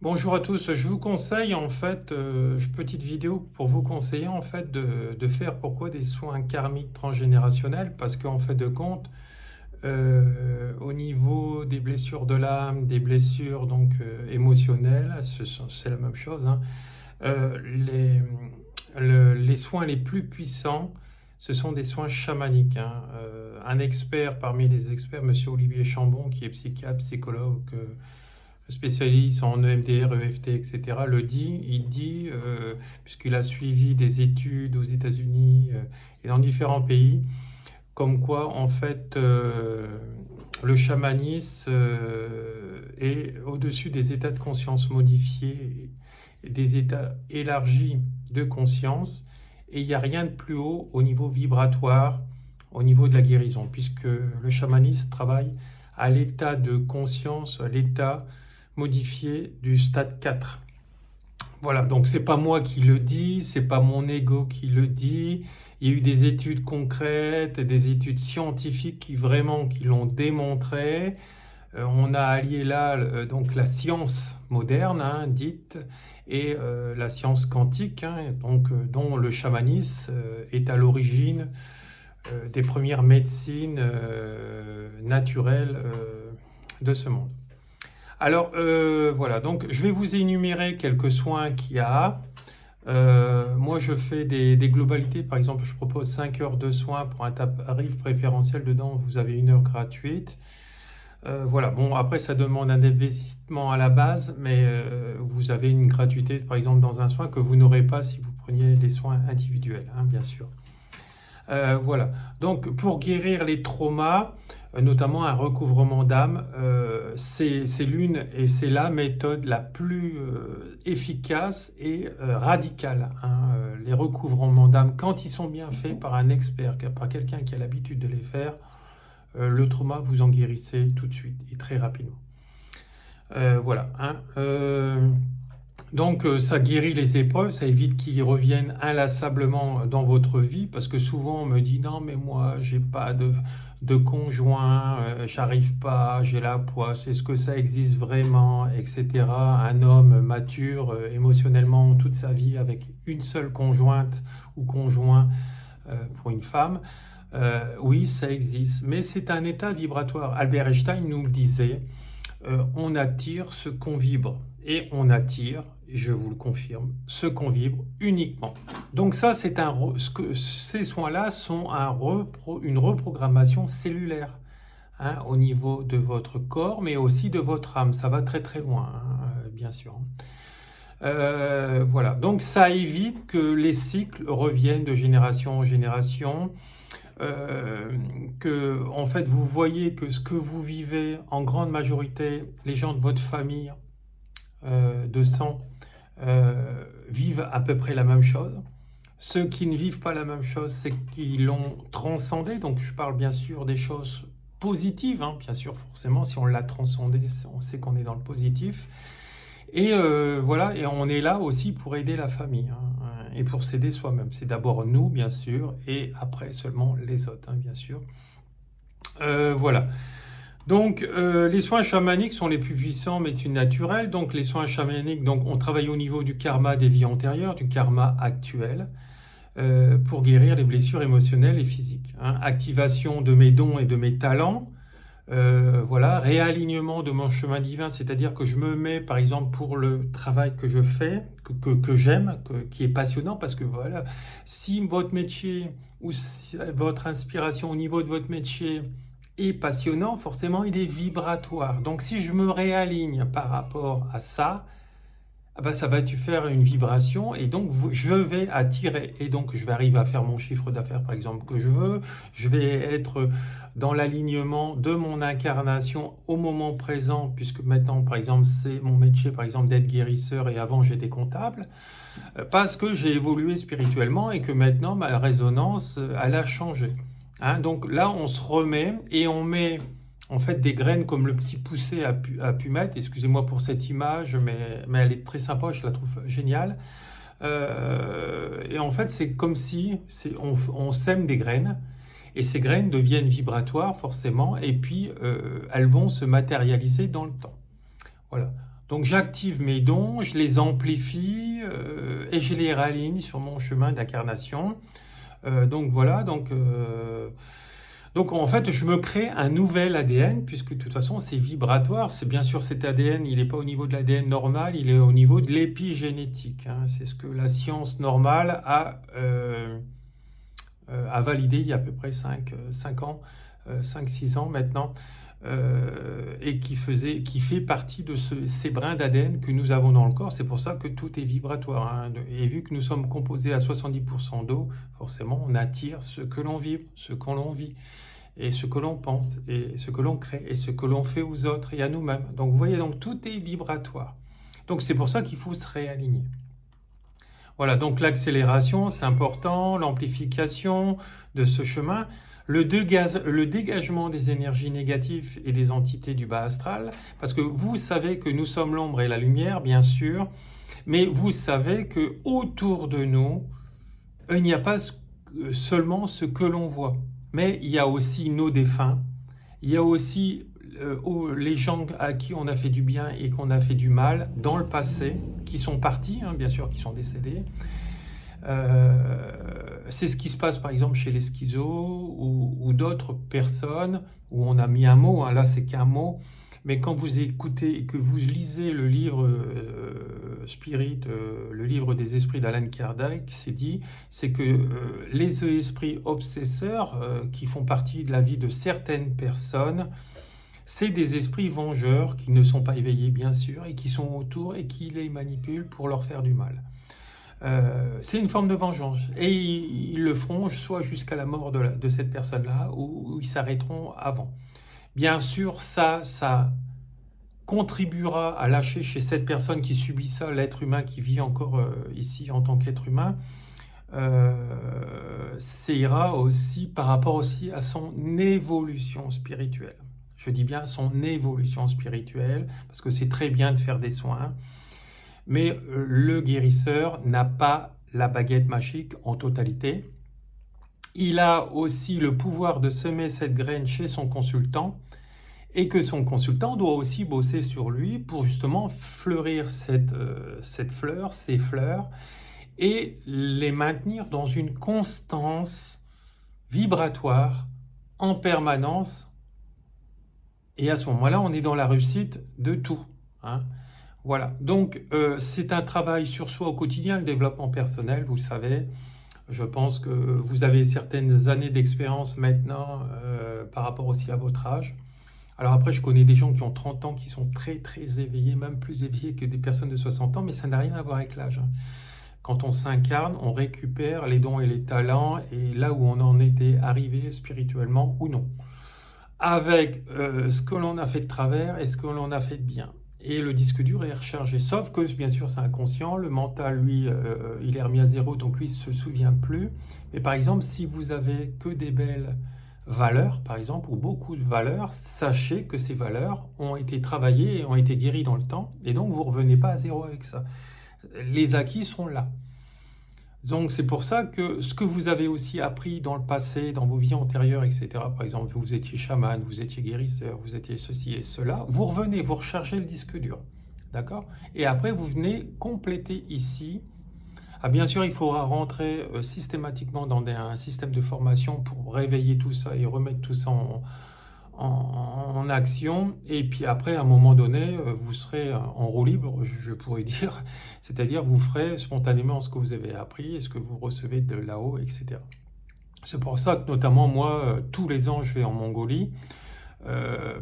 Bonjour à tous, je vous conseille en fait, petite vidéo pour vous conseiller en fait de faire pourquoi des soins karmiques transgénérationnels parce qu'en fait de compte, au niveau des blessures de l'âme, des blessures donc émotionnelles, c'est la même chose, hein. Euh, les, les soins les plus puissants, ce sont des soins chamaniques, hein. Un expert parmi les experts, Monsieur Olivier Chambon, qui est psychiatre, psychologue, spécialiste en EMDR, EFT, etc., le dit. Il dit, puisqu'il a suivi des études aux États-Unis et dans différents pays, comme quoi, en fait, le chamanisme est au-dessus des états de conscience modifiés, des états élargis de conscience, et il n'y a rien de plus haut au niveau vibratoire, au niveau de la guérison, puisque le chamanisme travaille à l'état de conscience, à l'état modifié du stade 4. Voilà, donc c'est pas moi qui le dis, c'est pas mon ego qui le dit. Il y a eu des études concrètes, des études scientifiques qui l'ont démontré. On a allié là donc la science moderne, hein, dite, et la science quantique, hein, donc, dont le chamanisme est à l'origine des premières médecines naturelles de ce monde. Alors voilà, donc je vais vous énumérer quelques soins qu'il y a. Moi, je fais des globalités. Par exemple, je propose 5 heures de soins pour un tarif préférentiel. Dedans, vous avez 1 heure gratuite. Voilà, bon, après, ça demande un investissement à la base, mais vous avez une gratuité, par exemple, dans un soin que vous n'aurez pas si vous preniez les soins individuels, hein, bien sûr. Voilà. Donc, pour guérir les traumas, notamment un recouvrement d'âme, c'est l'une et c'est la méthode la plus efficace et radicale, hein. Les recouvrements d'âme, quand ils sont bien faits par un expert, par quelqu'un qui a l'habitude de les faire, le trauma, vous en guérissez tout de suite et très rapidement. Voilà, hein. Donc ça guérit les épreuves, ça évite qu'ils reviennent inlassablement dans votre vie, parce que souvent on me dit non mais moi j'ai pas de conjoint, j'arrive pas, j'ai la poisse, est-ce que ça existe vraiment, etc. Un homme mature émotionnellement toute sa vie avec une seule conjointe ou conjoint pour une femme, oui ça existe, mais c'est un état vibratoire. Albert Einstein nous le disait, on attire ce qu'on vibre. Et on attire, je vous le confirme, ce qu'on vibre uniquement. Donc ça, ces soins-là sont une reprogrammation cellulaire, hein, au niveau de votre corps, mais aussi de votre âme. Ça va très très loin, hein, bien sûr. Voilà, donc ça évite que les cycles reviennent de génération en génération. Que en fait vous voyez que ce que vous vivez en grande majorité, les gens de votre famille de sang vivent à peu près la même chose. Ceux qui ne vivent pas la même chose, c'est qu'ils l'ont transcendé. Donc je parle bien sûr des choses positives, hein, bien sûr forcément, si on l'a transcendé, on sait qu'on est dans le positif. Et voilà, et on est là aussi pour aider la famille, hein, et pour s'aider soi-même. C'est d'abord nous, bien sûr, et après seulement les autres, hein, bien sûr. Voilà. Donc, les soins chamaniques sont les plus puissants en médecine naturelle. Donc, les soins chamaniques, donc, on travaille au niveau du karma des vies antérieures, du karma actuel, pour guérir les blessures émotionnelles et physiques, hein. Activation de mes dons et de mes talents. Voilà, réalignement de mon chemin divin, c'est-à-dire que je me mets, par exemple, pour le travail que je fais, que j'aime, qui est passionnant, parce que voilà, si votre métier ou si votre inspiration au niveau de votre métier est passionnant, forcément, il est vibratoire. Donc, si je me réaligne par rapport à ça, ah ben, ça va te faire une vibration et donc je vais attirer et donc je vais arriver à faire mon chiffre d'affaires par exemple que je veux, je vais être dans l'alignement de mon incarnation au moment présent puisque maintenant par exemple c'est mon métier par exemple d'être guérisseur et avant j'étais comptable parce que j'ai évolué spirituellement et que maintenant ma résonance elle a changé, hein. Donc là on se remet et on met en fait des graines comme le petit poussé à pumette, excusez-moi pour cette image, mais elle est très sympa, je la trouve géniale. Et en fait, c'est comme si on sème des graines, et ces graines deviennent vibratoires forcément, et puis elles vont se matérialiser dans le temps. Voilà. Donc j'active mes dons, je les amplifie et je les réaligne sur mon chemin d'incarnation. Donc voilà, donc en fait je me crée un nouvel ADN puisque de toute façon c'est vibratoire. C'est bien sûr cet ADN, il n'est pas au niveau de l'ADN normal, il est au niveau de l'épigénétique, hein. C'est ce que la science normale a validé il y a à peu près 5 ans, 5-6 ans maintenant. Et qui fait partie de ces brins d'ADN que nous avons dans le corps. C'est pour ça que tout est vibratoire, hein. Et vu que nous sommes composés à 70% d'eau, forcément, on attire ce que l'on vibre, ce que l'on vit, et ce que l'on pense, et ce que l'on crée, et ce que l'on fait aux autres et à nous-mêmes. Donc, vous voyez, donc tout est vibratoire. Donc, c'est pour ça qu'il faut se réaligner. Voilà, donc l'accélération, c'est important, l'amplification de ce chemin, le dégagement des énergies négatives et des entités du bas astral, parce que vous savez que nous sommes l'ombre et la lumière, bien sûr, mais vous savez que autour de nous, il n'y a pas seulement ce que l'on voit, mais il y a aussi nos défunts, il y a aussi les gens à qui on a fait du bien et qu'on a fait du mal dans le passé, qui sont partis, hein, bien sûr, qui sont décédés. C'est ce qui se passe par exemple chez les schizos ou d'autres personnes où on a mis un mot, hein, là c'est qu'un mot, mais quand vous écoutez et que vous lisez le livre Spirit, le livre des esprits d'Alan Kardec, c'est que les esprits obsesseurs qui font partie de la vie de certaines personnes, c'est des esprits vengeurs qui ne sont pas éveillés, bien sûr, et qui sont autour et qui les manipulent pour leur faire du mal. C'est une forme de vengeance. Et ils le feront soit jusqu'à la mort de cette personne-là, ou ils s'arrêteront avant. Bien sûr, ça contribuera à lâcher chez cette personne qui subit ça, l'être humain qui vit encore ici en tant qu'être humain. Ça ira aussi par rapport aussi à son évolution spirituelle. Je dis bien son évolution spirituelle, parce que c'est très bien de faire des soins, mais le guérisseur n'a pas la baguette magique en totalité. Il a aussi le pouvoir de semer cette graine chez son consultant, et que son consultant doit aussi bosser sur lui pour justement fleurir cette fleur, ces fleurs, et les maintenir dans une constance vibratoire en permanence. Et à ce moment-là, on est dans la réussite de tout, hein. Voilà, donc c'est un travail sur soi au quotidien, le développement personnel, vous le savez. Je pense que vous avez certaines années d'expérience maintenant par rapport aussi à votre âge. Alors après, je connais des gens qui ont 30 ans, qui sont très très éveillés, même plus éveillés que des personnes de 60 ans, mais ça n'a rien à voir avec l'âge, hein. Quand on s'incarne, on récupère les dons et les talents, et là où on en était arrivé spirituellement ou non, avec ce que l'on a fait de travers et ce que l'on a fait de bien. Et le disque dur est rechargé. Sauf que, bien sûr, c'est inconscient. Le mental, lui, il est remis à zéro, donc lui, il ne se souvient plus. Mais par exemple, si vous avez que des belles valeurs, par exemple, ou beaucoup de valeurs, sachez que ces valeurs ont été travaillées et ont été guéries dans le temps. Et donc, vous ne revenez pas à zéro avec ça. Les acquis sont là. Donc c'est pour ça que ce que vous avez aussi appris dans le passé, dans vos vies antérieures, etc., par exemple, vous étiez chaman, vous étiez guérisseur, vous étiez ceci et cela, vous revenez, vous rechargez le disque dur, d'accord? Et après, vous venez compléter ici. Ah, bien sûr, il faudra rentrer systématiquement dans un système de formation pour réveiller tout ça et remettre tout ça en action, et puis après, à un moment donné, vous serez en roue libre, je pourrais dire, c'est-à-dire vous ferez spontanément ce que vous avez appris et ce que vous recevez de là-haut, etc. C'est pour ça que notamment moi, tous les ans, je vais en Mongolie,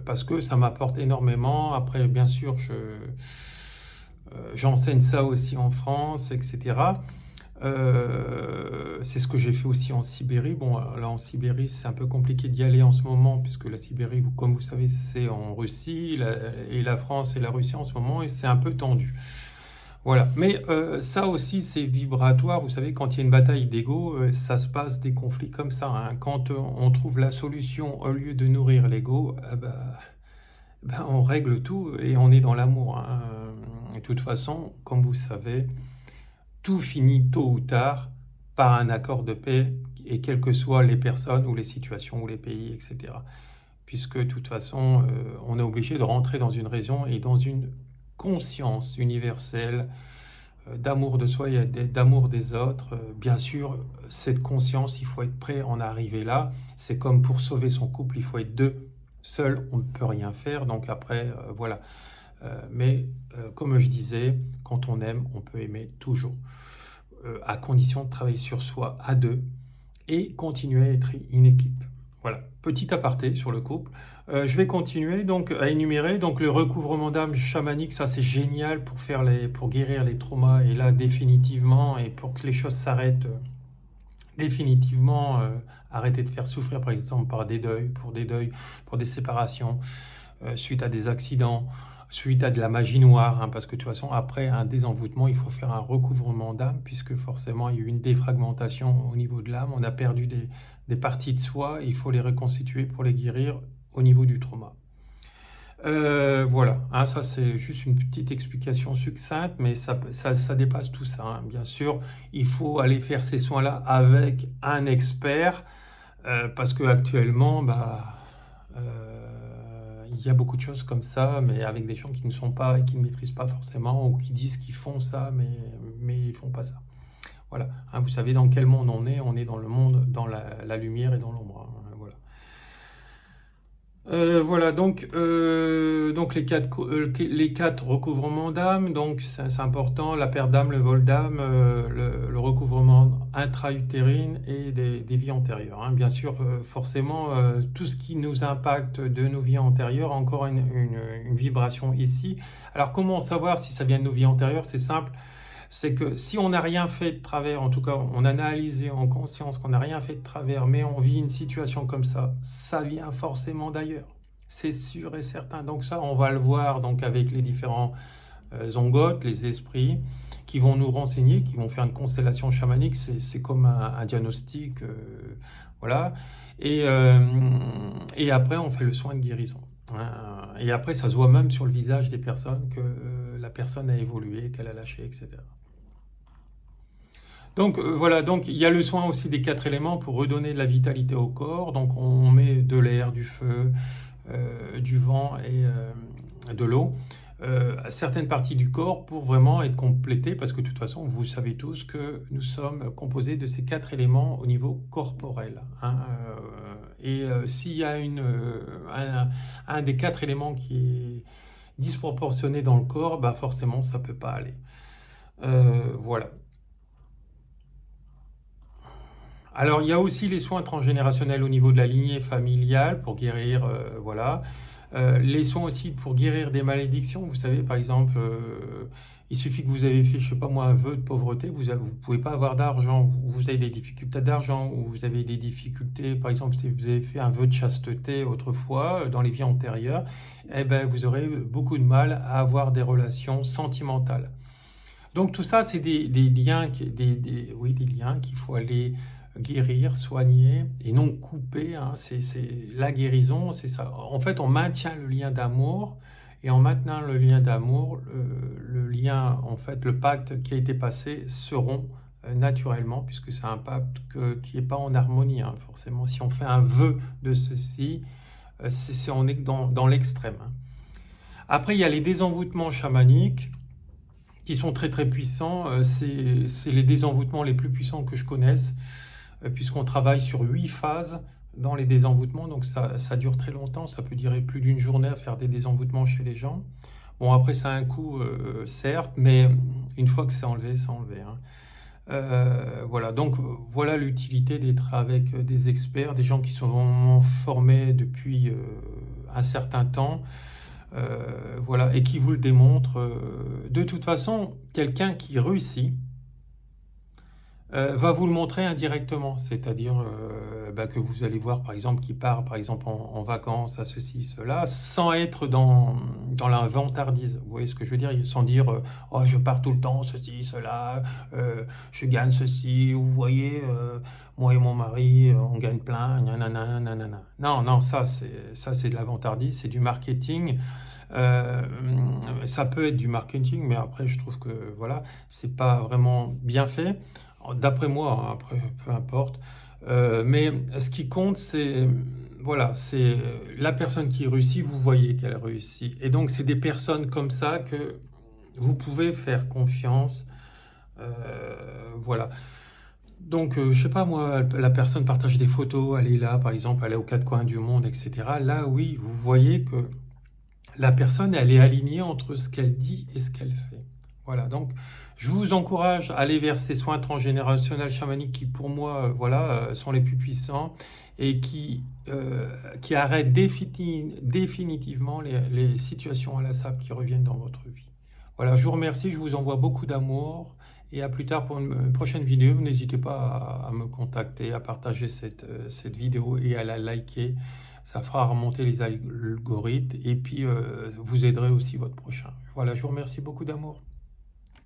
parce que ça m'apporte énormément. Après, bien sûr, j'enseigne ça aussi en France, etc. C'est ce que j'ai fait aussi en Sibérie. Bon, là en Sibérie, c'est un peu compliqué d'y aller en ce moment, puisque la Sibérie, comme vous savez, c'est en Russie, et la France et la Russie en ce moment, et c'est un peu tendu. Voilà. Mais ça aussi, c'est vibratoire. Vous savez, quand il y a une bataille d'ego, ça se passe des conflits comme ça, hein. Quand on trouve la solution au lieu de nourrir l'ego, on règle tout et on est dans l'amour, hein. De toute façon, comme vous savez, tout finit tôt ou tard par un accord de paix, et quelles que soient les personnes ou les situations ou les pays, etc. Puisque de toute façon, on est obligé de rentrer dans une raison et dans une conscience universelle d'amour de soi et d'amour des autres. Bien sûr, cette conscience, il faut être prêt à en arriver là. C'est comme pour sauver son couple, il faut être deux. Seul, on ne peut rien faire. Donc après, voilà. Comme je disais, quand on aime, on peut aimer toujours. À condition de travailler sur soi à deux et continuer à être une équipe. Voilà, petit aparté sur le couple. Je vais continuer donc à énumérer. Donc le recouvrement d'âme chamanique, ça c'est génial pour guérir les traumas. Et là, définitivement, et pour que les choses s'arrêtent définitivement, arrêter de faire souffrir, par exemple, par des deuils, pour des séparations, suite à des accidents, suite à de la magie noire, hein, parce que de toute façon, après un désenvoûtement, il faut faire un recouvrement d'âme, puisque forcément, il y a eu une défragmentation au niveau de l'âme, on a perdu des parties de soi, et il faut les reconstituer pour les guérir au niveau du trauma. Voilà, hein, ça c'est juste une petite explication succincte, mais ça dépasse tout ça, hein. Bien sûr, il faut aller faire ces soins-là avec un expert, parce que actuellement, il y a beaucoup de choses comme ça, mais avec des gens qui ne sont pas et qui ne maîtrisent pas forcément, ou qui disent qu'ils font ça, mais ils font pas ça. Voilà, hein, vous savez dans quel monde on est dans le monde, dans la lumière et dans l'ombre, hein, voilà. Voilà, donc les quatre recouvrements d'âme, donc c'est important, la perte d'âme, le vol d'âme, le recouvrement intra-utérine et des vies antérieures, hein. Bien sûr, forcément, tout ce qui nous impacte de nos vies antérieures a encore une vibration ici. Alors comment savoir si ça vient de nos vies antérieures? C'est simple. C'est que si on n'a rien fait de travers, en tout cas on a analysé en conscience qu'on n'a rien fait de travers, mais on vit une situation comme ça vient forcément d'ailleurs. C'est sûr et certain. Donc ça, on va le voir donc avec les différents ongotes, les esprits, qui vont nous renseigner, qui vont faire une constellation chamanique. C'est comme un diagnostic, voilà. Et après, on fait le soin de guérison, hein. Et après, ça se voit même sur le visage des personnes que la personne a évolué, qu'elle a lâché, etc. Donc voilà, donc il y a le soin aussi des quatre éléments pour redonner de la vitalité au corps. Donc on met de l'air, du feu, du vent et de l'eau à certaines parties du corps pour vraiment être complété, parce que de toute façon, vous savez tous que nous sommes composés de ces quatre éléments au niveau corporel, hein. S'il y a un des quatre éléments qui est disproportionné dans le corps, bah forcément, ça ne peut pas aller. Voilà. Alors, il y a aussi les soins transgénérationnels au niveau de la lignée familiale pour guérir, voilà. Les soins aussi pour guérir des malédictions. Vous savez, par exemple, il suffit que vous avez fait, je sais pas moi, un vœu de pauvreté, vous pouvez pas avoir d'argent, vous avez des difficultés d'argent, ou vous avez des difficultés, par exemple, si vous avez fait un vœu de chasteté autrefois, dans les vies antérieures, eh ben, vous aurez beaucoup de mal à avoir des relations sentimentales. Donc tout ça, c'est des liens, oui, des liens qu'il faut aller guérir, soigner et non couper, hein. C'est la guérison, c'est ça. En fait, on maintient le lien d'amour, et en maintenant le lien d'amour, le lien, en fait, le pacte qui a été passé se rompt naturellement, puisque c'est un pacte qui n'est pas en harmonie, hein, forcément. Si on fait un vœu de ceci, on est dans l'extrême, hein. Après, il y a les désenvoûtements chamaniques qui sont très très puissants. C'est les désenvoûtements les plus puissants que je connaisse, puisqu'on travaille sur 8 phases dans les désenvoûtements, donc ça dure très longtemps, ça peut durer plus d'une journée à faire des désenvoûtements chez les gens. Bon, après ça a un coût, certes, mais une fois que c'est enlevé, hein. Voilà, donc voilà l'utilité d'être avec des experts, des gens qui sont vraiment formés depuis un certain temps, voilà, et qui vous le démontrent. De toute façon, quelqu'un qui réussit va vous le montrer indirectement, c'est-à-dire que vous allez voir par exemple qui part par exemple en vacances à ceci, cela, sans être dans la vantardise. Vous voyez ce que je veux dire? Sans dire oh je pars tout le temps, ceci, cela, je gagne ceci, vous voyez, moi et mon mari, on gagne plein, nanana, nanana. Non, non, ça c'est de la vantardise, c'est du marketing. Ça peut être du marketing, mais après je trouve que voilà, c'est pas vraiment bien fait. D'après moi, hein, après, peu importe. Mais ce qui compte, c'est voilà, c'est la personne qui réussit, vous voyez qu'elle réussit. Et donc, c'est des personnes comme ça que vous pouvez faire confiance. Voilà. Donc, je sais pas moi, la personne partage des photos, elle est là, par exemple, elle est aux quatre coins du monde, etc. Là, oui, vous voyez que la personne, elle est alignée entre ce qu'elle dit et ce qu'elle fait. Voilà, donc je vous encourage à aller vers ces soins transgénérationnels chamaniques qui, pour moi, voilà, sont les plus puissants et qui arrêtent définitivement les situations à la sape qui reviennent dans votre vie. Voilà, je vous remercie, je vous envoie beaucoup d'amour et à plus tard pour une prochaine vidéo. N'hésitez pas à me contacter, à partager cette vidéo et à la liker. Ça fera remonter les algorithmes et puis vous aiderez aussi votre prochain. Voilà, je vous remercie beaucoup d'amour.